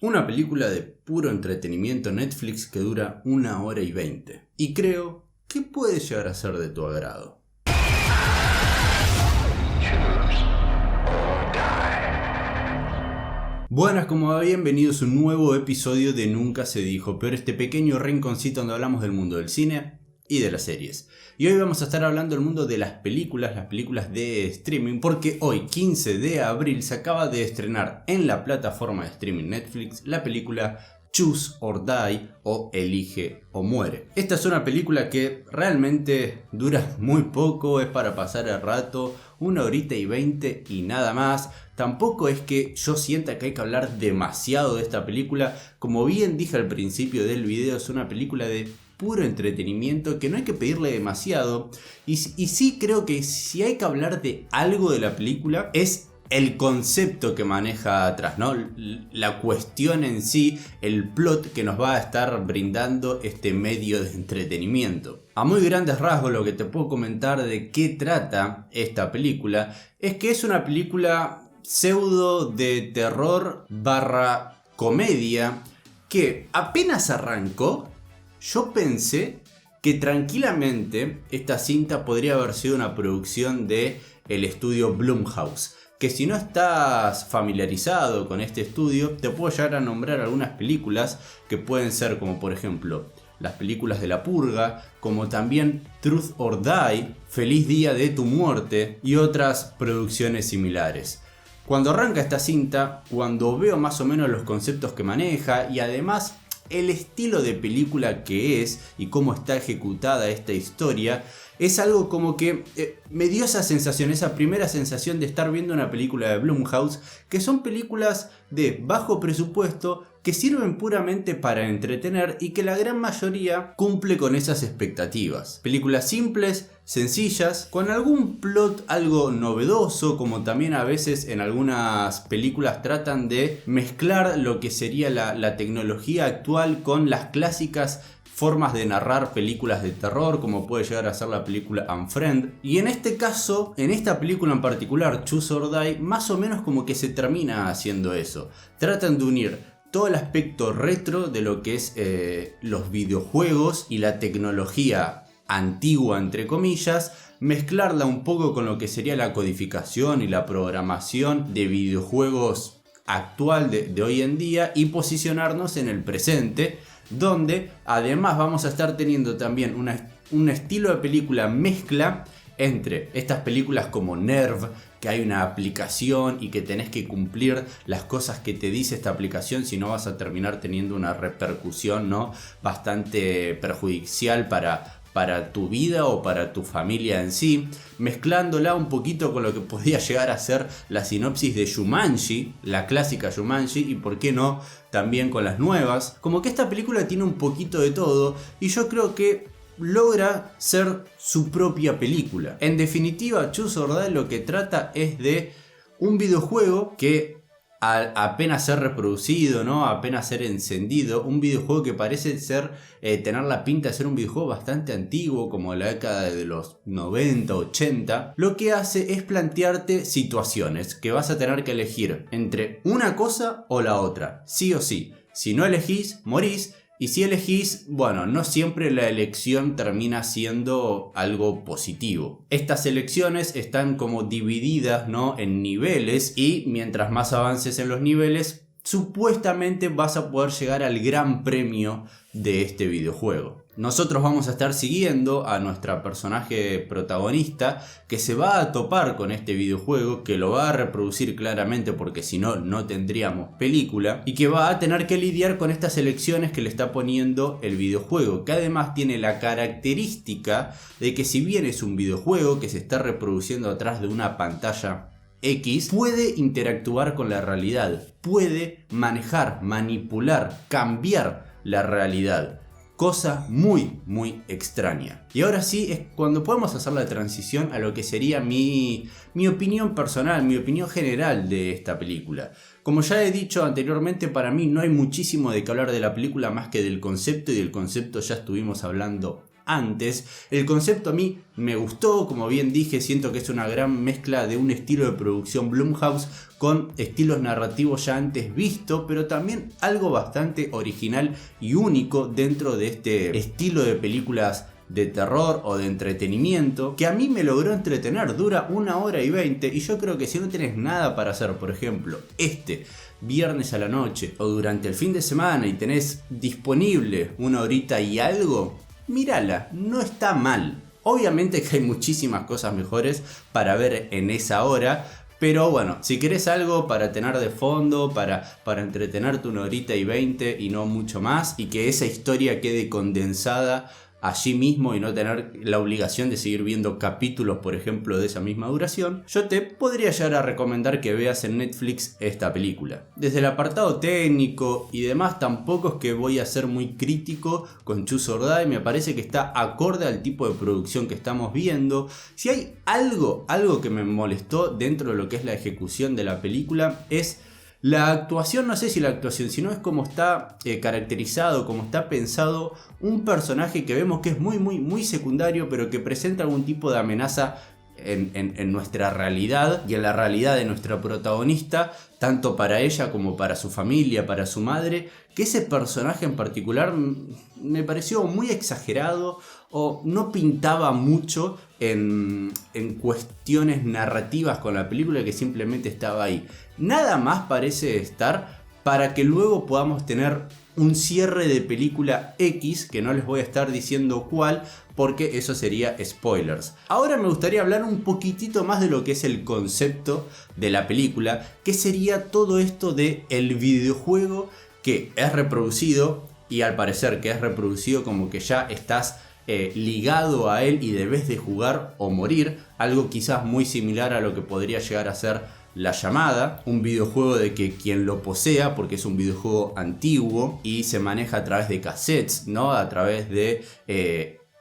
Una película de puro entretenimiento Netflix que dura 1 hora y 20. Y creo que puede llegar a ser de tu agrado. Buenas, ¿cómo va? Bienvenidos a un nuevo episodio de Nunca se dijo, pero este pequeño rinconcito donde hablamos del mundo del cine y de las series. Y hoy vamos a estar hablando del mundo de las películas de streaming, porque hoy, 15 de abril, se acaba de estrenar en la plataforma de streaming Netflix la película Choose or Die, o Elige o Muere. Esta es una película que realmente dura muy poco, es para pasar el rato, 1 horita y 20 y nada más. Tampoco es que yo sienta que hay que hablar demasiado de esta película. Como bien dije al principio del video, es una película de puro entretenimiento que no hay que pedirle demasiado. Y sí creo que si hay que hablar de algo de la película es el concepto que maneja atrás, ¿no? La cuestión en sí, el plot que nos va a estar brindando este medio de entretenimiento. A muy grandes rasgos, lo que te puedo comentar de qué trata esta película es que es una película pseudo de terror barra comedia que apenas arrancó, yo pensé que tranquilamente esta cinta podría haber sido una producción de el estudio Blumhouse. Que si no estás familiarizado con este estudio, te puedo llegar a nombrar algunas películas que pueden ser como por ejemplo las películas de La Purga, como también Truth or Die, Feliz Día de tu Muerte y otras producciones similares. Cuando arranca esta cinta, cuando veo más o menos los conceptos que maneja y además el estilo de película que es y cómo está ejecutada esta historia, es algo como que me dio esa sensación, esa primera sensación de estar viendo una película de Blumhouse, que son películas de bajo presupuesto que sirven puramente para entretener y que la gran mayoría cumple con esas expectativas. Películas simples, sencillas, con algún plot algo novedoso, como también a veces en algunas películas tratan de mezclar lo que sería la tecnología actual con las clásicas formas de narrar películas de terror, como puede llegar a ser la película Unfriend. Y en este caso, en esta película en particular, Choose or Die, más o menos como que se termina haciendo eso. Tratan de unir todo el aspecto retro de lo que es los videojuegos y la tecnología antigua, entre comillas, mezclarla un poco con lo que sería la codificación y la programación de videojuegos actual de hoy en día y posicionarnos en el presente, donde además vamos a estar teniendo también un estilo de película mezcla entre estas películas como Nerve, que hay una aplicación y que tenés que cumplir las cosas que te dice esta aplicación, si no vas a terminar teniendo una repercusión, ¿no?, bastante perjudicial para tu vida o para tu familia en sí, mezclándola un poquito con lo que podía llegar a ser la sinopsis de Jumanji, la clásica Jumanji, y por qué no también con las nuevas. Como que esta película tiene un poquito de todo y yo creo que logra ser su propia película. En definitiva, Choose or Die lo que trata es de un videojuego que apenas ser reproducido, ¿no?, apenas ser encendido, un videojuego que parece ser tener la pinta de ser un videojuego bastante antiguo, como la década de los 90, 80, lo que hace es plantearte situaciones que vas a tener que elegir entre una cosa o la otra, sí o sí. Si no elegís, morís. Y si elegís, bueno, no siempre la elección termina siendo algo positivo. Estas elecciones están como divididas, ¿no?, en niveles, y mientras más avances en los niveles, supuestamente vas a poder llegar al gran premio de este videojuego. Nosotros vamos a estar siguiendo a nuestra personaje protagonista que se va a topar con este videojuego, que lo va a reproducir claramente porque si no, no tendríamos película, y que va a tener que lidiar con estas elecciones que le está poniendo el videojuego, que además tiene la característica de que si bien es un videojuego que se está reproduciendo atrás de una pantalla X, puede interactuar con la realidad, puede manejar, manipular, cambiar la realidad. Cosa muy extraña. Y ahora sí es cuando podemos hacer la transición a lo que sería mi opinión personal, mi opinión general de esta película. Como ya he dicho anteriormente, para mí no hay muchísimo de qué hablar de la película más que del concepto, y del concepto ya estuvimos hablando antes. El concepto a mí me gustó, como bien dije, siento que es una gran mezcla de un estilo de producción Blumhouse con estilos narrativos ya antes vistos, pero también algo bastante original y único dentro de este estilo de películas de terror o de entretenimiento, que a mí me logró entretener. Dura 1 hora y 20 y yo creo que si no tenés nada para hacer, por ejemplo, viernes a la noche o durante el fin de semana y tenés disponible 1 horita y algo, mírala, no está mal. Obviamente que hay muchísimas cosas mejores para ver en esa hora, pero bueno, si querés algo para tener de fondo, para entretenerte 1 horita y 20 y no mucho más, y que esa historia quede condensada allí mismo y no tener la obligación de seguir viendo capítulos, por ejemplo, de esa misma duración, yo te podría llegar a recomendar que veas en Netflix esta película. Desde el apartado técnico y demás, tampoco es que voy a ser muy crítico con Choose or Die, me parece que está acorde al tipo de producción que estamos viendo. Si hay algo que me molestó dentro de lo que es la ejecución de la película, es la actuación. No sé si la actuación, sino es como está caracterizado, como está pensado un personaje que vemos que es muy secundario, pero que presenta algún tipo de amenaza en nuestra realidad y en la realidad de nuestra protagonista, tanto para ella como para su familia, para su madre, que ese personaje en particular me pareció muy exagerado o no pintaba mucho en cuestiones narrativas con la película, que simplemente estaba ahí. Nada más parece estar para que luego podamos tener un cierre de película X, que no les voy a estar diciendo cuál, porque eso sería spoilers. Ahora me gustaría hablar un poquitito más de lo que es el concepto de la película, que sería todo esto de el videojuego que es reproducido, y al parecer que es reproducido como que ya estás ligado a él y debes de jugar o morir, algo quizás muy similar a lo que podría llegar a ser La Llamada, un videojuego de que quien lo posea, porque es un videojuego antiguo y se maneja a través de cassettes, ¿no? A través de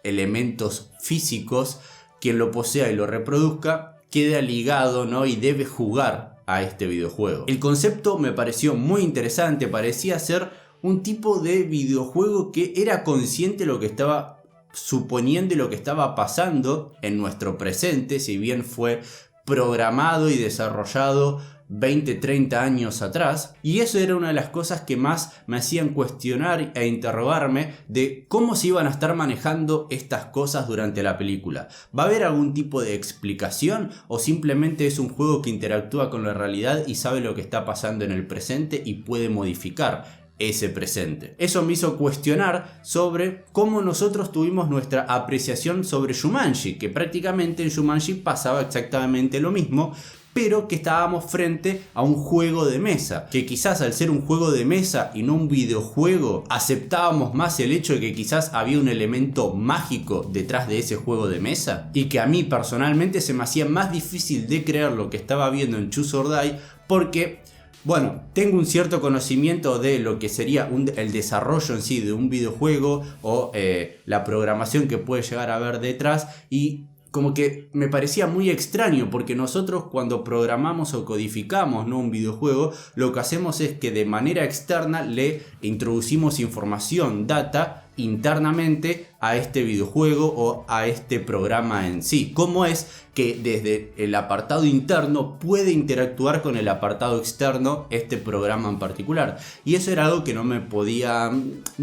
elementos físicos, quien lo posea y lo reproduzca queda ligado, ¿no? Y debe jugar a este videojuego. El concepto me pareció muy interesante, parecía ser un tipo de videojuego que era consciente de lo que estaba suponiendo y lo que estaba pasando en nuestro presente, si bien fue programado y desarrollado 20-30 años atrás, y eso era una de las cosas que más me hacían cuestionar e interrogarme de cómo se iban a estar manejando estas cosas durante la película. ¿Va a haber algún tipo de explicación o simplemente es un juego que interactúa con la realidad y sabe lo que está pasando en el presente y puede modificar ese presente? Eso me hizo cuestionar sobre cómo nosotros tuvimos nuestra apreciación sobre Jumanji, que prácticamente en Jumanji pasaba exactamente lo mismo, pero que estábamos frente a un juego de mesa, que quizás al ser un juego de mesa y no un videojuego, aceptábamos más el hecho de que quizás había un elemento mágico detrás de ese juego de mesa, y que a mí personalmente se me hacía más difícil de creer lo que estaba viendo en Choose or Die, porque bueno, tengo un cierto conocimiento de lo que sería el desarrollo en sí de un videojuego o la programación que puede llegar a haber detrás, y como que me parecía muy extraño porque nosotros cuando programamos o codificamos, ¿no?, un videojuego, lo que hacemos es que de manera externa le introducimos información, data, internamente a este videojuego o a este programa en sí. ¿Cómo es que desde el apartado interno puede interactuar con el apartado externo este programa en particular? Y eso era algo que no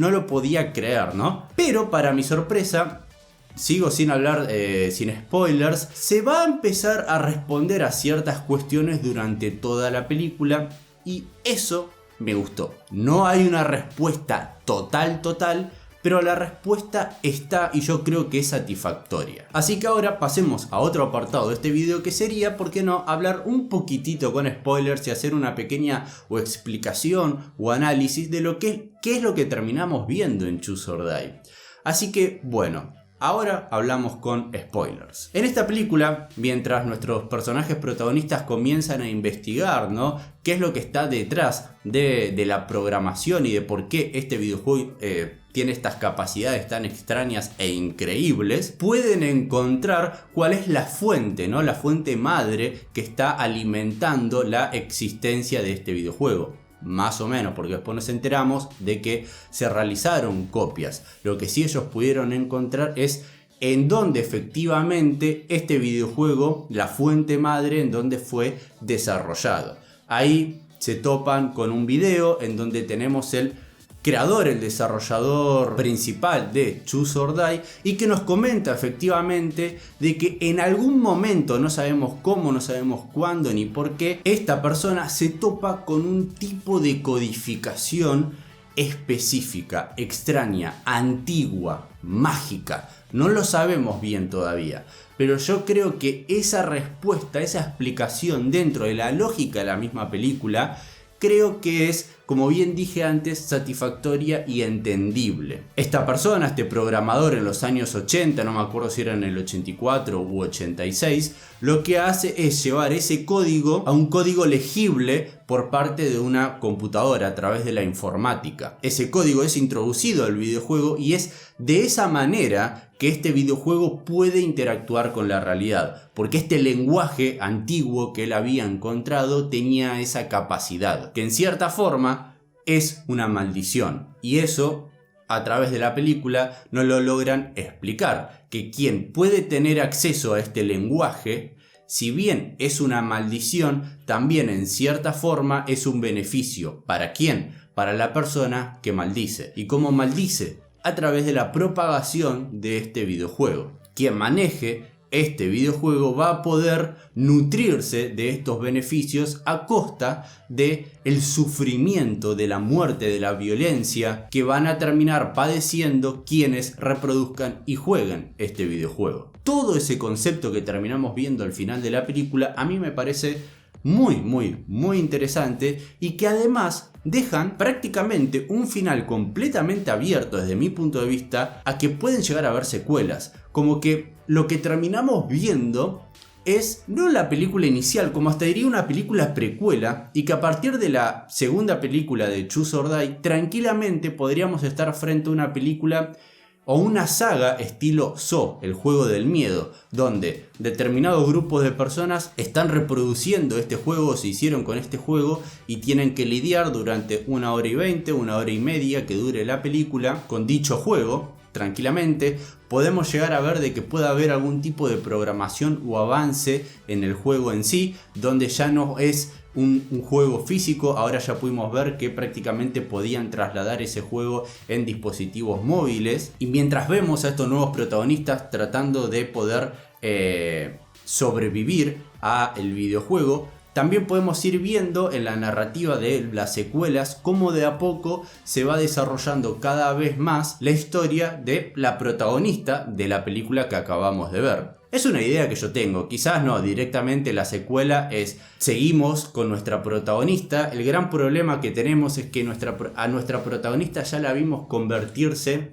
lo podía creer, ¿no? Pero para mi sorpresa, sigo sin hablar, sin spoilers, se va a empezar a responder a ciertas cuestiones durante toda la película, y eso me gustó. No hay una respuesta total, pero la respuesta está, y yo creo que es satisfactoria. Así que ahora pasemos a otro apartado de este video, que sería, ¿por qué no?, hablar un poquitito con spoilers y hacer una pequeña explicación o análisis de qué es lo que terminamos viendo en Choose or Die. Así que bueno, ahora hablamos con spoilers. En esta película, mientras nuestros personajes protagonistas comienzan a investigar, ¿no?, qué es lo que está detrás de la programación y de por qué este videojuego tiene estas capacidades tan extrañas e increíbles, pueden encontrar cuál es la fuente, ¿no?, la fuente madre que está alimentando la existencia de este videojuego. más o menos, porque después nos enteramos de que se realizaron copias. Lo que sí ellos pudieron encontrar es en dónde efectivamente este videojuego, la fuente madre, en dónde fue desarrollado. Ahí se topan con un video en donde tenemos el creador, el desarrollador principal de Choose or Die, y que nos comenta efectivamente de que en algún momento, no sabemos cómo, no sabemos cuándo ni por qué, esta persona se topa con un tipo de codificación específica, extraña, antigua, mágica. No lo sabemos bien todavía, pero yo creo que esa respuesta, esa explicación dentro de la lógica de la misma película, creo que es, como bien dije antes, satisfactoria y entendible. Esta persona, este programador en los años 80, no me acuerdo si era en el 84 u 86, lo que hace es llevar ese código a un código legible por parte de una computadora a través de la informática. Ese código es introducido al videojuego y es de esa manera que este videojuego puede interactuar con la realidad, porque este lenguaje antiguo que él había encontrado tenía esa capacidad, que en cierta forma es una maldición, y eso a través de la película no lo logran explicar, que quien puede tener acceso a este lenguaje, si bien es una maldición, también en cierta forma es un beneficio. ¿Para quién? Para la persona que maldice. ¿Y cómo maldice? A través de la propagación de este videojuego. Quien maneje este videojuego va a poder nutrirse de estos beneficios a costa de el sufrimiento, de la muerte, de la violencia que van a terminar padeciendo quienes reproduzcan y jueguen este videojuego. Todo ese concepto que terminamos viendo al final de la película a mí me parece muy interesante, y que además dejan prácticamente un final completamente abierto desde mi punto de vista a que pueden llegar a haber secuelas. Como que lo que terminamos viendo es no la película inicial, como hasta diría una película precuela, y que a partir de la segunda película de Choose or Die tranquilamente podríamos estar frente a una película o una saga estilo Saw, el juego del miedo, donde determinados grupos de personas están reproduciendo este juego, se hicieron con este juego y tienen que lidiar durante 1 hora y 20, 1 hora y media que dure la película con dicho juego. Tranquilamente podemos llegar a ver de que pueda haber algún tipo de programación o avance en el juego en sí, donde ya no es un juego físico. Ahora ya pudimos ver que prácticamente podían trasladar ese juego en dispositivos móviles, y mientras vemos a estos nuevos protagonistas tratando de poder sobrevivir a el videojuego, también podemos ir viendo en la narrativa de las secuelas cómo de a poco se va desarrollando cada vez más la historia de la protagonista de la película que acabamos de ver. Es una idea que yo tengo, quizás no directamente la secuela es seguimos con nuestra protagonista. El gran problema que tenemos es que a nuestra protagonista ya la vimos convertirse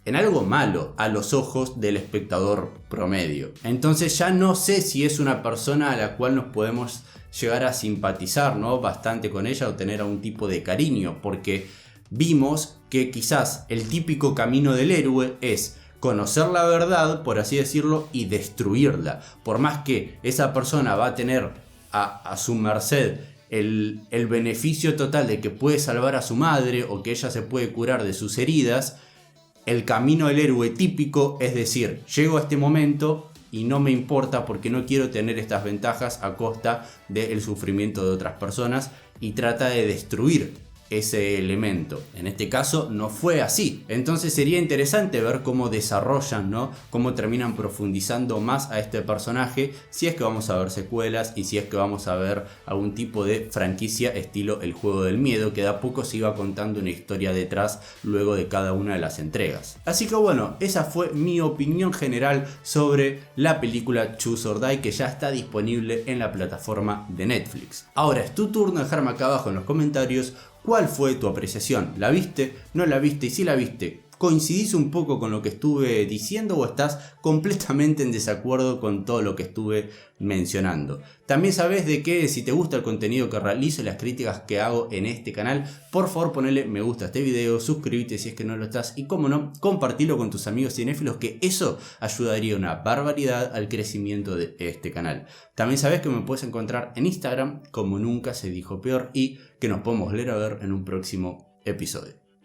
en algo malo a los ojos del espectador promedio. Entonces ya no sé si es una persona a la cual nos podemos llegar a simpatizar, ¿no?, bastante con ella, o tener algún tipo de cariño, porque vimos que quizás el típico camino del héroe es conocer la verdad, por así decirlo, y destruirla. Por más que esa persona va a tener a su merced el beneficio total de que puede salvar a su madre o que ella se puede curar de sus heridas, el camino del héroe típico es decir, llego a este momento y no me importa porque no quiero tener estas ventajas a costa del sufrimiento de otras personas, y trata de destruir ese elemento. En este caso no fue así. Entonces sería interesante ver cómo desarrollan, ¿no?, cómo terminan profundizando más a este personaje, si es que vamos a ver secuelas y si es que vamos a ver algún tipo de franquicia estilo El Juego del Miedo, que de a poco se iba contando una historia detrás luego de cada una de las entregas. Así que bueno, esa fue mi opinión general sobre la película Choose or Die, que ya está disponible en la plataforma de Netflix. Ahora es tu turno de dejarme acá abajo en los comentarios ¿cuál fue tu apreciación? ¿La viste? ¿No la viste? Y si la viste, coincidís un poco con lo que estuve diciendo o estás completamente en desacuerdo con todo lo que estuve mencionando. También sabes de que si te gusta el contenido que realizo y las críticas que hago en este canal, por favor ponele me gusta a este video, suscríbete si es que no lo estás y como no, compartilo con tus amigos cinéfilos, que eso ayudaría una barbaridad al crecimiento de este canal. También sabes que me puedes encontrar en Instagram como Nunca Se Dijo Peor y que nos podemos leer a ver en un próximo episodio.